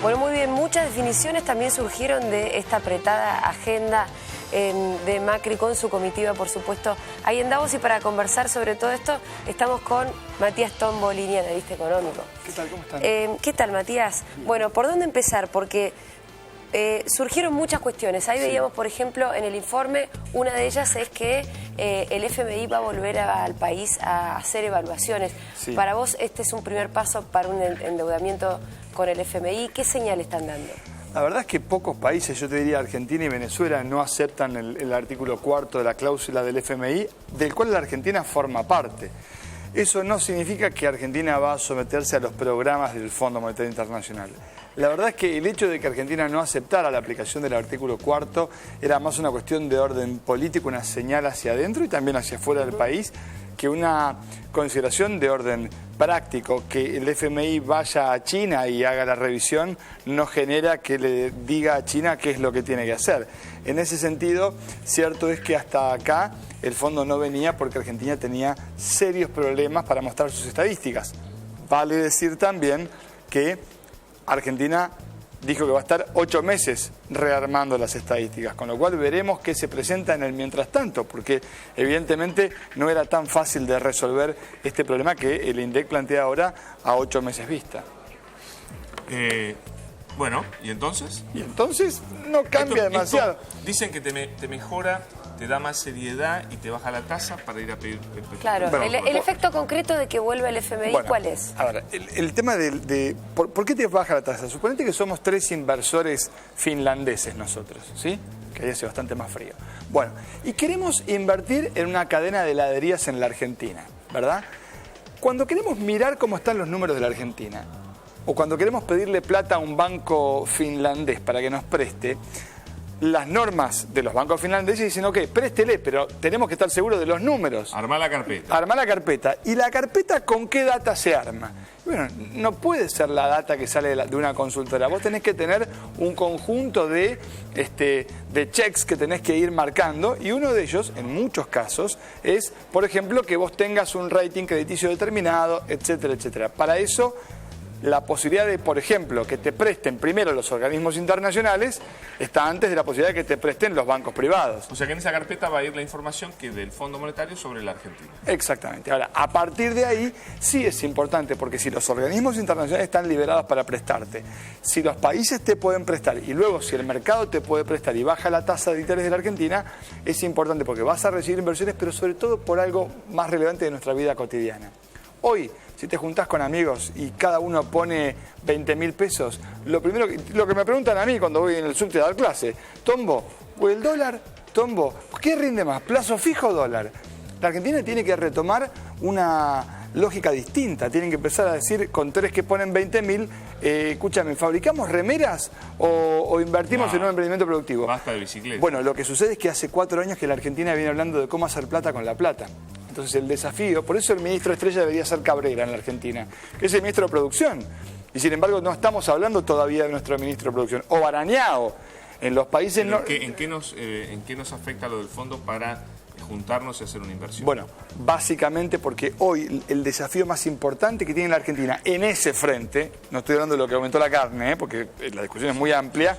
Bueno, muy bien, muchas definiciones también surgieron de esta apretada agenda de Macri con su comitiva, por supuesto, ahí en Davos. Y para conversar sobre todo esto, estamos con Matías Tombo, línea analista económico. ¿Qué tal? ¿Cómo están? ¿Qué tal, Matías? Bueno, ¿por dónde empezar? Porque surgieron muchas cuestiones. Ahí veíamos, por ejemplo, en el informe, una de ellas es que el FMI va a volver al país a hacer evaluaciones. Sí. Para vos, este es un primer paso para un endeudamiento con el FMI. ¿Qué señal están dando? La verdad es que pocos países, yo te diría Argentina y Venezuela, no aceptan el artículo 4 de la cláusula del FMI, del cual la Argentina forma parte. Eso no significa que Argentina va a someterse a los programas del Fondo Monetario Internacional. La verdad es que el hecho de que Argentina no aceptara la aplicación del artículo 4 era más una cuestión de orden político, una señal hacia adentro y también hacia afuera del país, que una consideración de orden práctico. Que el FMI vaya a China y haga la revisión no genera que le diga a China qué es lo que tiene que hacer. En ese sentido, cierto es que hasta acá el fondo no venía porque Argentina tenía serios problemas para mostrar sus estadísticas. Vale decir también que Argentina dijo que va a estar 8 meses rearmando las estadísticas, con lo cual veremos qué se presenta en el mientras tanto, porque evidentemente no era tan fácil de resolver este problema que el INDEC plantea ahora a 8 meses vista. Bueno, ¿y entonces? Y entonces no cambia demasiado. Dicen que te mejora, te da más seriedad y te baja la tasa para ir a pedir... Claro, bueno, el efecto concreto de que vuelva el FMI, bueno, ¿cuál es? A ver, el tema ¿por qué te baja la tasa? Suponete que somos 3 inversores finlandeses nosotros, ¿sí? Que ahí hace bastante más frío. Bueno, y queremos invertir en una cadena de heladerías en la Argentina, ¿verdad? Cuando queremos mirar cómo están los números de la Argentina, o cuando queremos pedirle plata a un banco finlandés para que nos preste, las normas de los bancos finlandeses dicen, ok, préstele, pero tenemos que estar seguros de los números. Armá la carpeta. Armá la carpeta. ¿Y la carpeta con qué data se arma? Bueno, no puede ser la data que sale de una consultora. Vos tenés que tener un conjunto de checks que tenés que ir marcando, y uno de ellos, en muchos casos, es, por ejemplo, que vos tengas un rating crediticio determinado, etcétera, etcétera. Para eso, la posibilidad de, por ejemplo, que te presten primero los organismos internacionales está antes de la posibilidad de que te presten los bancos privados. O sea que en esa carpeta va a ir la información que del Fondo Monetario sobre la Argentina. Exactamente. Ahora, a partir de ahí sí es importante, porque si los organismos internacionales están liberados para prestarte, si los países te pueden prestar y luego si el mercado te puede prestar y baja la tasa de interés de la Argentina, es importante porque vas a recibir inversiones, pero sobre todo por algo más relevante de nuestra vida cotidiana. Hoy, si te juntás con amigos y cada uno pone 20.000 pesos, lo que me preguntan a mí cuando voy en el subte a dar clase, Tombo, ¿o el dólar? Tombo, ¿qué rinde más, plazo fijo o dólar? La Argentina tiene que retomar una lógica distinta, tienen que empezar a decir con 3 que ponen 20.000, escúchame, ¿fabricamos remeras o invertimos en un emprendimiento productivo? Basta de bicicleta. Bueno, lo que sucede es que hace 4 años que la Argentina viene hablando de cómo hacer plata con la plata. Entonces el desafío, por eso el ministro estrella debería ser Cabrera en la Argentina, que es el ministro de Producción. Y sin embargo no estamos hablando todavía de nuestro ministro de Producción. O Barañao, en los países... ¿En qué nos afecta lo del fondo para juntarnos y hacer una inversión? Bueno, básicamente porque hoy el desafío más importante que tiene la Argentina en ese frente, no estoy hablando de lo que aumentó la carne, porque la discusión es muy amplia,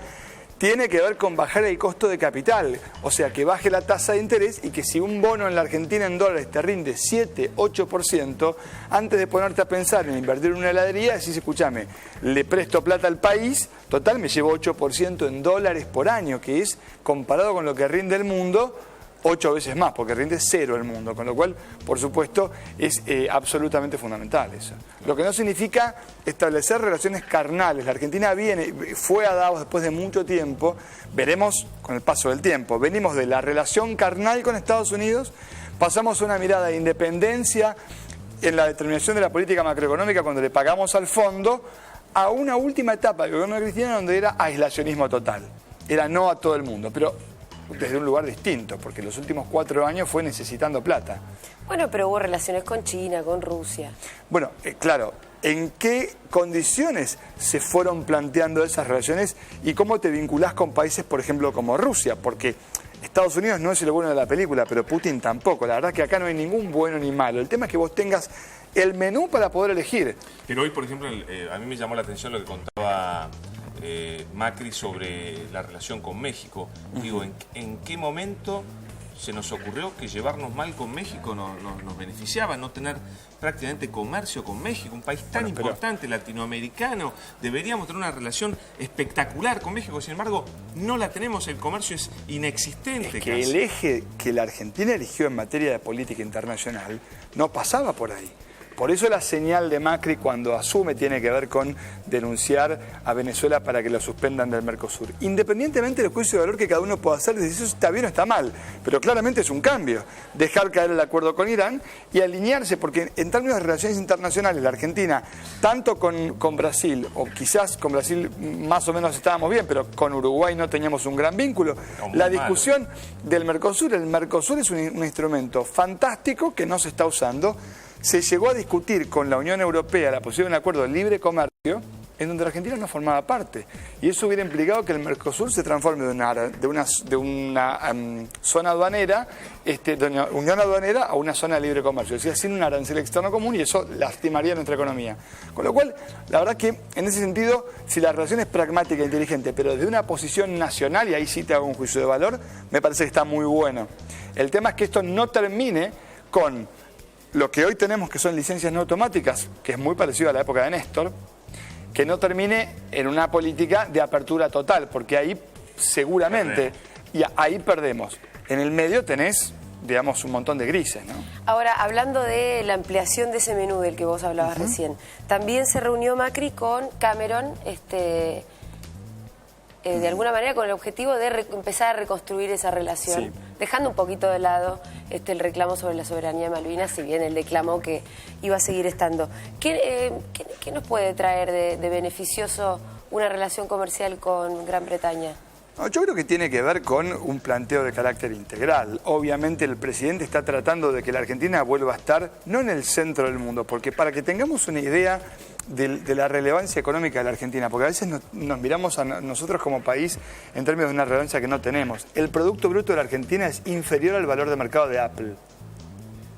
tiene que ver con bajar el costo de capital, o sea, que baje la tasa de interés y que si un bono en la Argentina en dólares te rinde 7, 8%, antes de ponerte a pensar en invertir en una heladería, decís, escúchame, le presto plata al país, total me llevo 8% en dólares por año, que es, comparado con lo que rinde el mundo, 8 veces más, porque rinde 0 el mundo, con lo cual, por supuesto, es absolutamente fundamental eso. Lo que no significa establecer relaciones carnales. La Argentina fue a Davos después de mucho tiempo, veremos con el paso del tiempo, venimos de la relación carnal con Estados Unidos, pasamos a una mirada de independencia en la determinación de la política macroeconómica cuando le pagamos al fondo, a una última etapa del gobierno de Cristina donde era aislacionismo total, era no a todo el mundo, pero desde un lugar distinto, porque los últimos 4 años fue necesitando plata. Bueno, pero hubo relaciones con China, con Rusia. Bueno, claro, ¿en qué condiciones se fueron planteando esas relaciones y cómo te vinculás con países, por ejemplo, como Rusia? Porque Estados Unidos no es el bueno de la película, pero Putin tampoco. La verdad que acá no hay ningún bueno ni malo. El tema es que vos tengas el menú para poder elegir. Pero hoy, por ejemplo, a mí me llamó la atención lo que contaba Macri sobre la relación con México. Digo, ¿en qué momento se nos ocurrió que llevarnos mal con México nos beneficiaba, no tener prácticamente comercio con México, un país tan importante, latinoamericano? Deberíamos tener una relación espectacular con México, sin embargo, no la tenemos, el comercio es inexistente. Es que el eje que la Argentina eligió en materia de política internacional no pasaba por ahí. Por eso la señal de Macri cuando asume tiene que ver con denunciar a Venezuela para que lo suspendan del Mercosur. Independientemente del juicio de valor que cada uno pueda hacer, de si eso está bien o está mal, pero claramente es un cambio. Dejar caer el acuerdo con Irán y alinearse, porque en términos de relaciones internacionales, la Argentina, tanto con Brasil, o quizás con Brasil más o menos estábamos bien, pero con Uruguay no teníamos un gran vínculo. La discusión del Mercosur, el Mercosur es un instrumento fantástico que no se está usando. Se llegó a discutir con la Unión Europea la posibilidad de un acuerdo de libre comercio en donde la Argentina no formaba parte. Y eso hubiera implicado que el Mercosur se transforme de una zona aduanera, de una unión aduanera a una zona de libre comercio. Es decir, sin un arancel externo común, y eso lastimaría nuestra economía. Con lo cual, la verdad que en ese sentido, si la relación es pragmática e inteligente, pero desde una posición nacional, y ahí sí te hago un juicio de valor, me parece que está muy bueno. El tema es que esto no termine con lo que hoy tenemos, que son licencias no automáticas, que es muy parecido a la época de Néstor, que no termine en una política de apertura total, porque ahí seguramente, y ahí perdemos. En el medio tenés, digamos, un montón de grises, ¿no? Ahora, hablando de la ampliación de ese menú del que vos hablabas recién, también se reunió Macri con Cameron, de alguna manera con el objetivo de empezar a reconstruir esa relación, dejando un poquito de lado el reclamo sobre la soberanía de Malvinas, si bien él declamó que iba a seguir estando. ¿Qué nos puede traer de beneficioso una relación comercial con Gran Bretaña? No, yo creo que tiene que ver con un planteo de carácter integral. Obviamente el presidente está tratando de que la Argentina vuelva a estar, no en el centro del mundo, porque para que tengamos una idea de la relevancia económica de la Argentina, porque a veces nos miramos a nosotros como país en términos de una relevancia que no tenemos. El Producto Bruto de la Argentina es inferior al valor de mercado de Apple.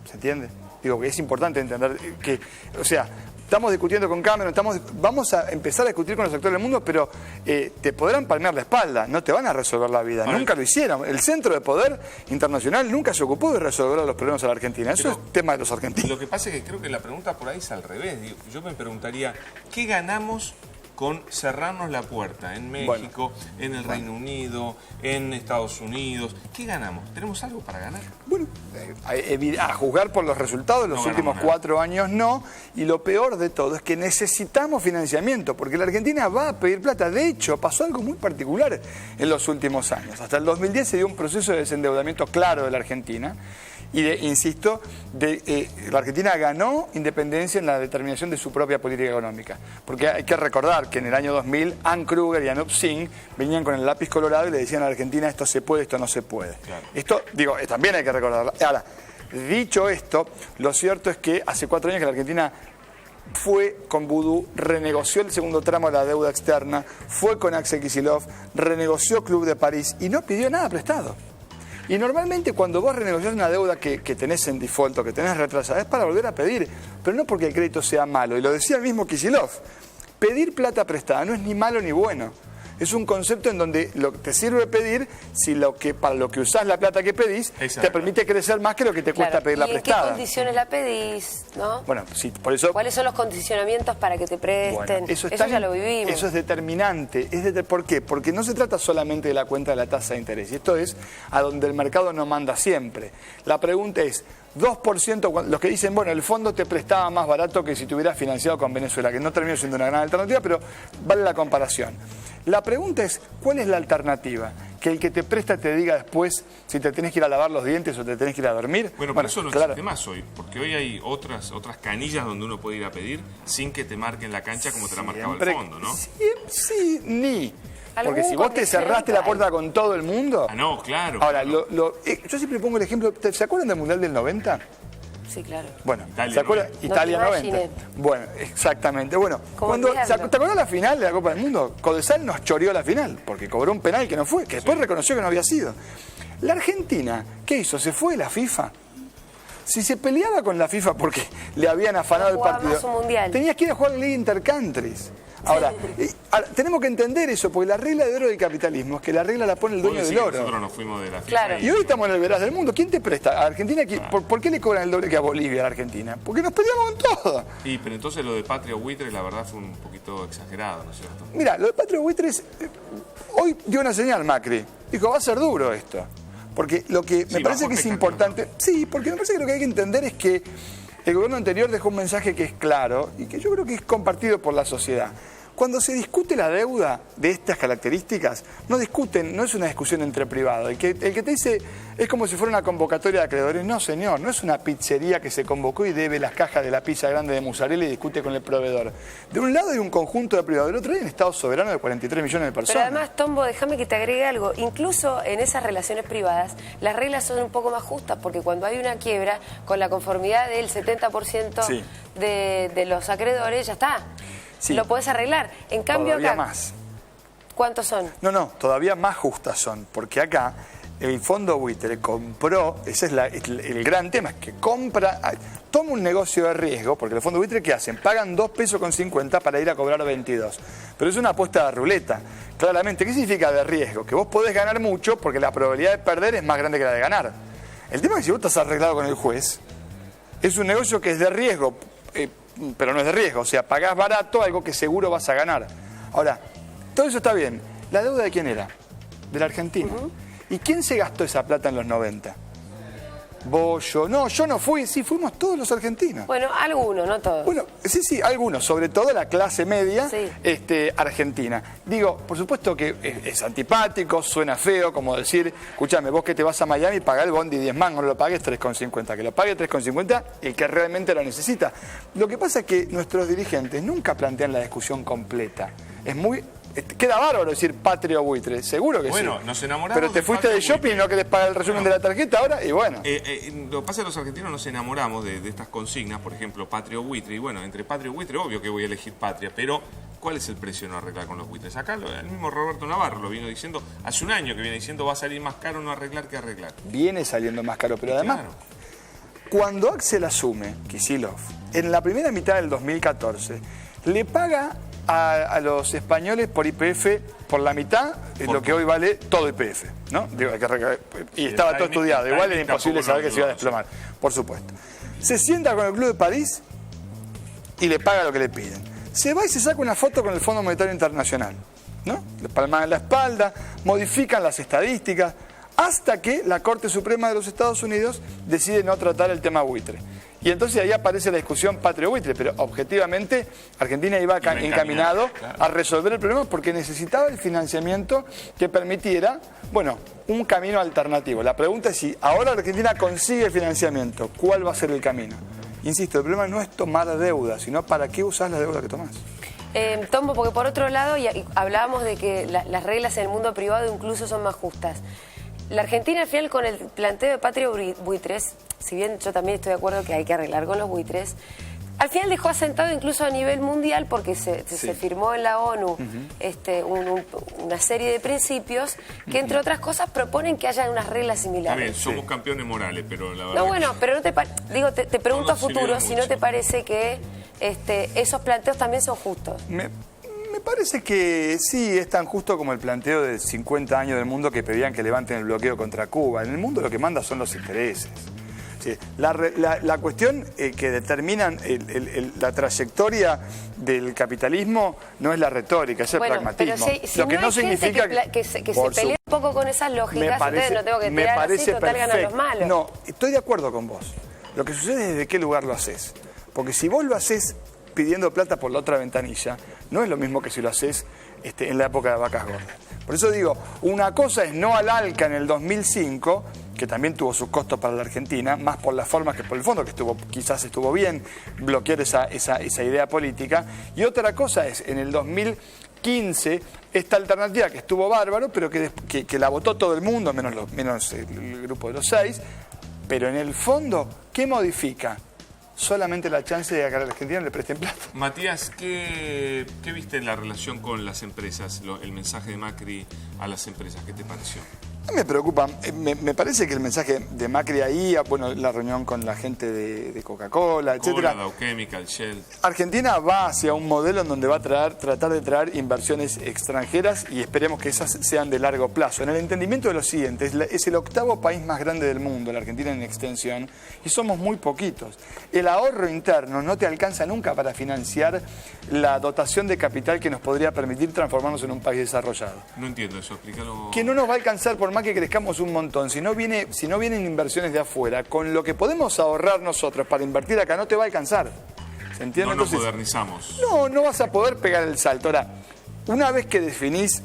¿Se entiende? Digo que es importante entender que, o sea, estamos discutiendo con Cameron, vamos a empezar a discutir con los actores del mundo, pero te podrán palmear la espalda, no te van a resolver la vida. Bueno, nunca lo hicieron. El Centro de Poder Internacional nunca se ocupó de resolver los problemas a la Argentina. Eso es tema de los argentinos. Lo que pasa es que creo que la pregunta por ahí es al revés. Yo me preguntaría, ¿qué ganamos con cerrarnos la puerta en México, en el Reino Unido, en Estados Unidos? ¿Qué ganamos? ¿Tenemos algo para ganar? Bueno, a juzgar por los resultados de los últimos 4 años no, y lo peor de todo es que necesitamos financiamiento, porque la Argentina va a pedir plata. De hecho, pasó algo muy particular en los últimos años. Hasta el 2010 se dio un proceso de desendeudamiento claro de la Argentina, y insisto, la Argentina ganó independencia en la determinación de su propia política económica. Porque hay que recordar que en el año 2000, Ann Kruger y Anup Singh venían con el lápiz colorado y le decían a la Argentina, esto se puede, esto no se puede. Claro. Esto, digo, también hay que recordarlo. Ahora, dicho esto, lo cierto es que hace 4 años que la Argentina fue con Vudú, renegoció el segundo tramo de la deuda externa, fue con Axel Kicillof, renegoció Club de París y no pidió nada prestado. Y normalmente cuando vos renegociás una deuda que tenés en default o que tenés retrasada, es para volver a pedir, pero no porque el crédito sea malo. Y lo decía el mismo Kicillof, pedir plata prestada no es ni malo ni bueno. Es un concepto en donde lo que te sirve pedir si para lo que usás la plata que pedís te permite crecer más que lo que te cuesta pedirla prestada. ¿En qué condiciones la pedís? ¿No? Bueno, sí, por eso. ¿Cuáles son los condicionamientos para que te presten? Bueno, eso ya lo vivimos. Eso es determinante. ¿Por qué? Porque no se trata solamente de la cuenta de la tasa de interés. Y esto es a donde el mercado no manda siempre. La pregunta es, 2%, los que dicen, bueno, el fondo te prestaba más barato que si te hubieras financiado con Venezuela, que no terminó siendo una gran alternativa, pero vale la comparación. La pregunta es, ¿cuál es la alternativa? Que el que te presta te diga después si te tenés que ir a lavar los dientes o te tenés que ir a dormir. Bueno, pero eso no existe más hoy, porque hoy hay otras canillas donde uno puede ir a pedir sin que te marquen la cancha como te la marcaba el fondo, ¿no? Sí. Porque si vos te cerraste la puerta con todo el mundo... Ah, no, claro. Ahora, yo siempre pongo el ejemplo, ¿se acuerdan del Mundial del 90? Sí, claro. Bueno, ¿se acuerdan? Italia 90. Bueno, exactamente. Bueno, ¿te acuerdas la final de la Copa del Mundo? Codesal nos choreó la final, porque cobró un penal que no fue, que después reconoció que no había sido. La Argentina, ¿qué hizo? ¿Se fue de la FIFA? Si se peleaba con la FIFA porque le habían afanado el partido, tenías que ir a jugar Liga Intercountries. Ahora, tenemos que entender eso, porque la regla de oro del capitalismo es que la regla la pone el dueño del oro. Nosotros nos fuimos de la FIFA. Claro. Y hoy estamos en el veraz del mundo. ¿Quién te presta? ¿A Argentina? ¿Por qué le cobran el doble que a Bolivia a la Argentina? Porque nos peleamos en todo. Y pero entonces lo de Patria Buitre, la verdad, fue un poquito exagerado, ¿no es cierto? Mira, lo de Patria Buitre hoy dio una señal Macri. Dijo, va a ser duro esto. Porque lo que me parece que es importante... Sí, porque me parece que lo que hay que entender es que el gobierno anterior dejó un mensaje que es claro y que yo creo que es compartido por la sociedad. Cuando se discute la deuda de estas características, no es una discusión entre privados. El que te dice es como si fuera una convocatoria de acreedores. No, señor, no es una pizzería que se convocó y debe las cajas de la pizza grande de mozzarella y discute con el proveedor. De un lado hay un conjunto de privados, del otro hay un Estado soberano de 43 millones de personas. Pero además, Tombo, déjame que te agregue algo. Incluso en esas relaciones privadas, las reglas son un poco más justas, porque cuando hay una quiebra, con la conformidad del 70% Sí. de los acreedores, ya está. Sí. Lo podés arreglar. En cambio Todavía acá, más. ¿cuántos son? No, todavía más justas son, porque acá el fondo buitre compró, ese es el gran tema, es que toma un negocio de riesgo, porque los fondos buitre ¿qué hacen? Pagan 2,50 pesos para ir a cobrar 22. Pero es una apuesta de ruleta, claramente. ¿Qué significa de riesgo? Que vos podés ganar mucho porque la probabilidad de perder es más grande que la de ganar. El tema es que si vos estás arreglado con el juez, es un negocio que es de riesgo, pero no es de riesgo, o sea, pagás barato algo que seguro vas a ganar. Ahora, todo eso está bien. ¿La deuda de quién era? De la Argentina. ¿Y quién se gastó esa plata en los 90? Vos, yo. No, yo no fui. Sí, fuimos todos los argentinos. Bueno, algunos, no todos. Bueno, sí, algunos, sobre todo la clase media Sí. argentina. Digo, por supuesto que es antipático, suena feo, como decir, escúchame, vos que te vas a Miami, pagá el bondi 10 mangos, no lo pagues 3,50, que lo pague 3,50 el que realmente lo necesita. Lo que pasa es que nuestros dirigentes nunca plantean la discusión completa. Queda bárbaro decir patria o buitre, seguro que Bueno, sí. nos enamoramos Pero te del fuiste de patria o shopping y buitre. no querés pagar el resumen de la tarjeta ahora, y bueno. Lo que pasa es que los argentinos nos enamoramos de estas consignas, por ejemplo, patria o buitre, y bueno, entre patria o buitre, obvio que voy a elegir patria, pero ¿cuál es el precio de no arreglar con los buitres? Acá el mismo Roberto Navarro lo vino diciendo, hace un año que viene diciendo va a salir más caro no arreglar que arreglar. Viene saliendo más caro, pero además... Claro. Cuando Axel asume, Kicillof, en la primera mitad del 2014, le paga a los españoles por YPF por la mitad de lo que hoy vale todo YPF, ¿no? Digo, y estaba todo estudiado, igual era imposible saber que se iba a desplomar, por supuesto. Se sienta con el Club de París y le paga lo que le piden. Se va y se saca una foto con el Fondo Monetario Internacional, ¿no? Le palman en la espalda, modifican las estadísticas, hasta que la Corte Suprema de los Estados Unidos decide no tratar el tema buitre. Y entonces ahí aparece la discusión patria-buitre, pero objetivamente Argentina iba encaminado a resolver el problema porque necesitaba el financiamiento que permitiera, bueno, un camino alternativo. La pregunta es si ahora Argentina consigue el financiamiento, ¿cuál va a ser el camino? Insisto, el problema no es tomar deuda, sino para qué usás la deuda que tomás. Tombo, porque por otro lado y hablábamos de que las reglas en el mundo privado incluso son más justas. La Argentina al final con el planteo de patria buitres, si bien yo también estoy de acuerdo que hay que arreglar con los buitres, al final dejó asentado incluso a nivel mundial porque se firmó en la ONU una serie de principios que entre otras cosas proponen que haya unas reglas Está similares. bien, somos campeones morales, pero la verdad... No, bueno, pero no te pregunto a futuro si no te mucho. parece que esos planteos también son justos. Me parece que sí, es tan justo como el planteo de 50 años del mundo que pedían que levanten el bloqueo contra Cuba. En el mundo lo que manda son los intereses. Sí, la cuestión que determinan la trayectoria del capitalismo no es la retórica, es el pragmatismo. Pero si lo que no no hay significa gente que se pelea un poco con esas lógicas, entonces no tengo que me tirar parece así, total ganan los malos. No, estoy de acuerdo con vos. Lo que sucede es desde qué lugar lo haces. Porque si vos lo haces pidiendo plata por la otra ventanilla, no es lo mismo que si lo haces en la época de vacas gordas. Por eso digo, una cosa es no al ALCA en el 2005, que también tuvo sus costos para la Argentina, más por las formas que por el fondo, que quizás estuvo bien bloquear esa idea política, y otra cosa es en el 2015 esta alternativa que estuvo bárbaro, pero que la votó todo el mundo, menos el grupo de los 6, pero en el fondo, ¿qué modifica? Solamente la chance de que a la Argentina le presten plata. Matías, ¿qué viste en la relación con las empresas, el mensaje de Macri a las empresas? ¿Qué te pareció? Me preocupa, me parece que el mensaje de Macri ahí, bueno, la reunión con la gente de Coca-Cola, etcétera. Dow Chemical, Shell. Argentina va hacia un modelo en donde va a tratar de traer inversiones extranjeras y esperemos que esas sean de largo plazo. En el entendimiento de lo siguiente, es el octavo país más grande del mundo, la Argentina en extensión, y somos muy poquitos. El ahorro interno no te alcanza nunca para financiar la dotación de capital que nos podría permitir transformarnos en un país desarrollado. No entiendo eso, explícalo. Que no nos va a alcanzar por más que crezcamos un montón. Si no vienen inversiones de afuera, con lo que podemos ahorrar nosotros para invertir acá no te va a alcanzar. ¿Se entiende? No nos Entonces, modernizamos. no vas a poder pegar el salto. Ahora, una vez que definís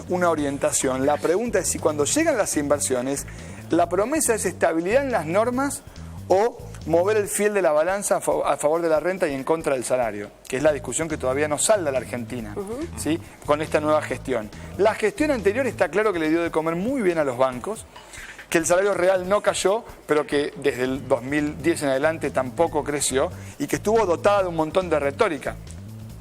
una orientación, la pregunta es si cuando llegan las inversiones, la promesa es estabilidad en las normas o mover el fiel de la balanza a favor de la renta y en contra del salario, que es la discusión que todavía no salda la Argentina, ¿sí? Con esta nueva gestión. La gestión anterior está claro que le dio de comer muy bien a los bancos, que el salario real no cayó, pero que desde el 2010 en adelante tampoco creció y que estuvo dotada de un montón de retórica.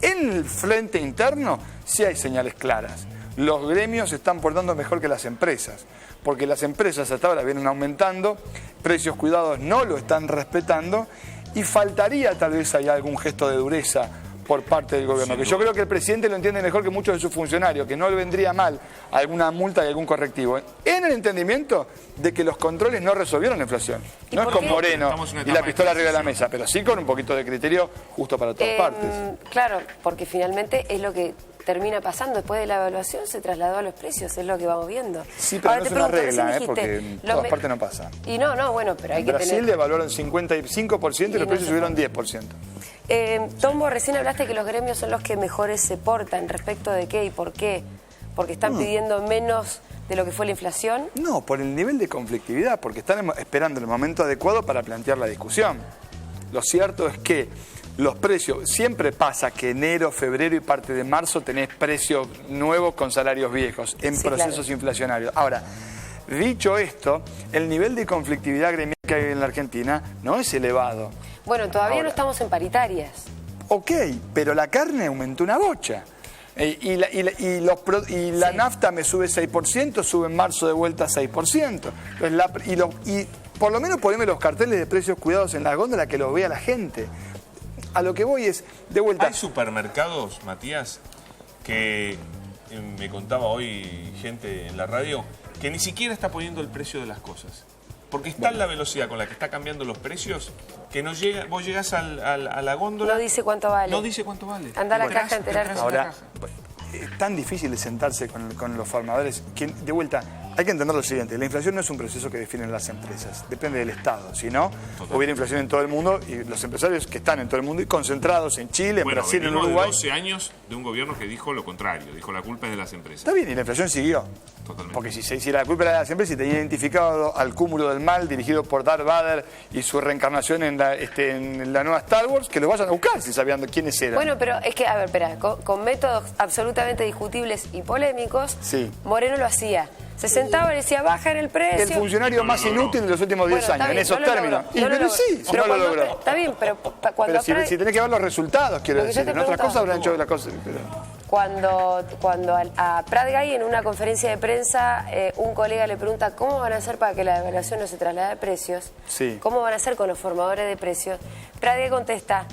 En el frente interno sí hay señales claras. Los gremios se están portando mejor que las empresas, porque las empresas hasta ahora vienen aumentando, precios cuidados no lo están respetando y faltaría tal vez ahí algún gesto de dureza por parte del gobierno, que yo creo que el presidente lo entiende mejor que muchos de sus funcionarios, que no le vendría mal alguna multa y algún correctivo, en el entendimiento de que los controles no resolvieron la inflación. No es con Moreno y la pistola arriba de la mesa, pero sí con un poquito de criterio justo para todas partes. Claro, porque finalmente es lo que termina pasando. Después de la evaluación se trasladó a los precios, es lo que vamos viendo. Sí, pero ahora no es una regla, porque en todas partes no pasa. Y no, bueno, pero hay que tener... Brasil devaluaron 55% y los precios subieron 10%. Tombo, recién hablaste que los gremios son los que mejores se portan. ¿Respecto de qué y por qué? ¿Porque están pidiendo menos de lo que fue la inflación? No, por el nivel de conflictividad, porque están esperando el momento adecuado para plantear la discusión. Lo cierto es que los precios, siempre pasa que enero, febrero y parte de marzo tenés precios nuevos con salarios viejos en procesos inflacionarios. Ahora, dicho esto, el nivel de conflictividad gremial que hay en la Argentina no es elevado. Bueno, todavía no estamos en paritarias. Ok, pero la carne aumentó una bocha. Y la nafta me sube 6%, sube en marzo de vuelta 6%. Entonces, por lo menos poneme los carteles de precios cuidados en la góndola que lo vea la gente. A lo que voy es, de vuelta... Hay supermercados, Matías, que me contaba hoy gente en la radio, que ni siquiera está poniendo el precio de las cosas. Porque está en la velocidad con la que está cambiando los precios, que no llega, vos llegás a la góndola... No dice cuánto vale. No dice cuánto vale. Anda a la caja a enterarte. Ahora, es tan difícil de sentarse con los formadores, que de vuelta... Hay que entender lo siguiente, la inflación no es un proceso que definen las empresas, depende del Estado, si no, hubiera inflación en todo el mundo y los empresarios que están en todo el mundo y concentrados en Chile, en Brasil, en Uruguay... De 12 años de un gobierno que dijo lo contrario, dijo la culpa es de las empresas. Está bien, y la inflación siguió. Totalmente. Porque si la culpa era de las empresas y tenía identificado al cúmulo del mal dirigido por Darth Vader y su reencarnación en la nueva Star Wars, que lo vayan a buscar si sabían quiénes eran. Bueno, pero es que, a ver, espera, con métodos absolutamente discutibles y polémicos, Moreno lo hacía. Se sentaba y decía, baja en el precio. El funcionario más inútil de los últimos 10 años, en esos términos. Pero sí, si no lo logró. Está bien, pero cuando... Pero si tenés que ver los resultados, quiero decir. En otras cosas habrán hecho las cosas... Cuando a Prat Gay en una conferencia de prensa un colega le pregunta cómo van a hacer para que la devaluación no se traslade a precios, cómo van a hacer con los formadores de precios, Prat Gay contesta,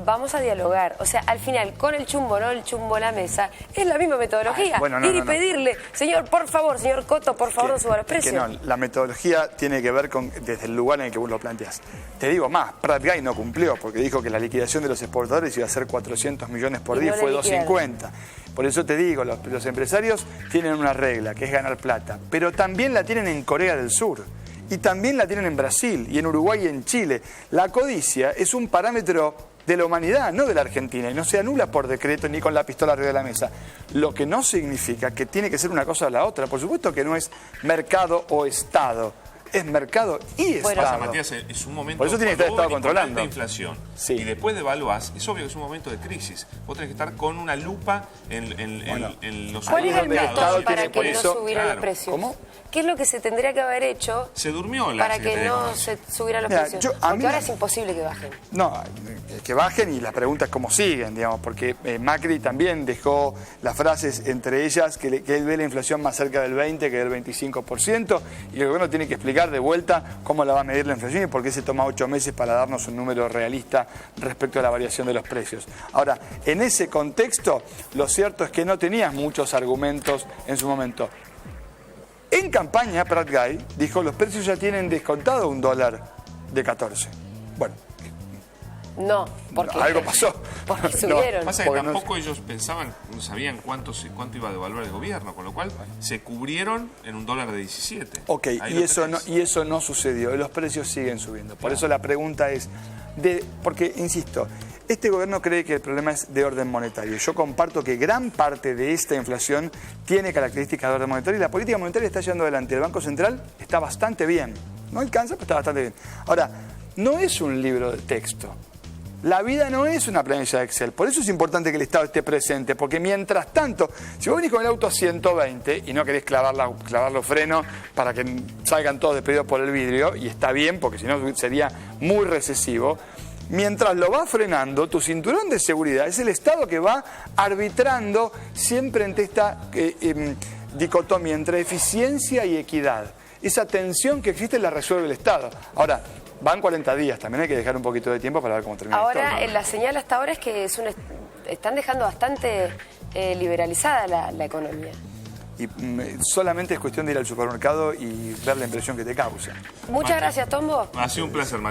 vamos a dialogar. O sea, al final, con el chumbo, no el chumbo a la mesa, es la misma metodología. Ir y pedirle, señor, por favor, señor Coto, por favor, no suba los precios. Que no, la metodología tiene que ver desde el lugar en el que vos lo planteás. Te digo más, Prat Gay no cumplió, porque dijo que la liquidación de los exportadores iba a ser 400 millones por día, fue 250. Por eso te digo, los empresarios tienen una regla, que es ganar plata, pero también la tienen en Corea del Sur. Y también la tienen en Brasil, y en Uruguay y en Chile. La codicia es un parámetro de la humanidad, no de la Argentina, y no se anula por decreto ni con la pistola arriba de la mesa. Lo que no significa que tiene que ser una cosa o la otra. Por supuesto que no es mercado o Estado. es mercado y Bueno. Estado. Matías, es un momento... Por eso tiene que estar cuando Estado vos venís con controlando. alta inflación Sí. y después devaluás, es obvio que es un momento de crisis. Vos tenés que estar con una lupa en los ¿Cuál es el donde el método Estado para tiene que por no eso- subieran los Claro. precios? ¿Cómo? ¿Qué es lo que se tendría que haber hecho Se durmió la para que Secretaría de no Comercio. se subieran los Mira, precios? a mí Porque ahora me- es imposible que bajen. No, que bajen y la pregunta es cómo siguen, digamos, porque Macri también dejó las frases, entre ellas, que él ve la inflación más cerca del 20 que del 25%, y el gobierno tiene que explicar de vuelta cómo la va a medir la inflación y por qué se toma 8 meses para darnos un número realista respecto a la variación de los precios. Ahora, en ese contexto, lo cierto es que no tenías muchos argumentos en su momento. En campaña, Prat Guy dijo, los precios ya tienen descontado $1 de 14. Bueno, No, porque algo pasó. Porque No, subieron. Pasa que porque no- tampoco ellos pensaban, no sabían cuánto iba a devaluar el gobierno, con lo cual se cubrieron en $1 de 17. Ok, Ahí y lo eso, tenés. y eso no sucedió, los precios siguen subiendo. Por eso la pregunta es, porque, insisto, este gobierno cree que el problema es de orden monetario. Yo comparto que gran parte de esta inflación tiene características de orden monetario y la política monetaria está llevando adelante. El Banco Central está bastante bien. No alcanza, pero está bastante bien. Ahora, no es un libro de texto. La vida no es una planilla de Excel. Por eso es importante que el Estado esté presente, porque mientras tanto, si vos venís con el auto a 120 y no querés clavar los frenos para que salgan todos despedidos por el vidrio, y está bien, porque si no sería muy recesivo, mientras lo va frenando, tu cinturón de seguridad es el Estado que va arbitrando siempre entre esta dicotomía entre eficiencia y equidad. Esa tensión que existe la resuelve el Estado. Ahora, van 40 días, también hay que dejar un poquito de tiempo para ver cómo termina Ahora, esto, ¿no? la señal hasta ahora es que están dejando bastante liberalizada la economía. Y solamente es cuestión de ir al supermercado y ver la impresión que te causa. Muchas gracias, Tombo. Ha sido un placer, Matías.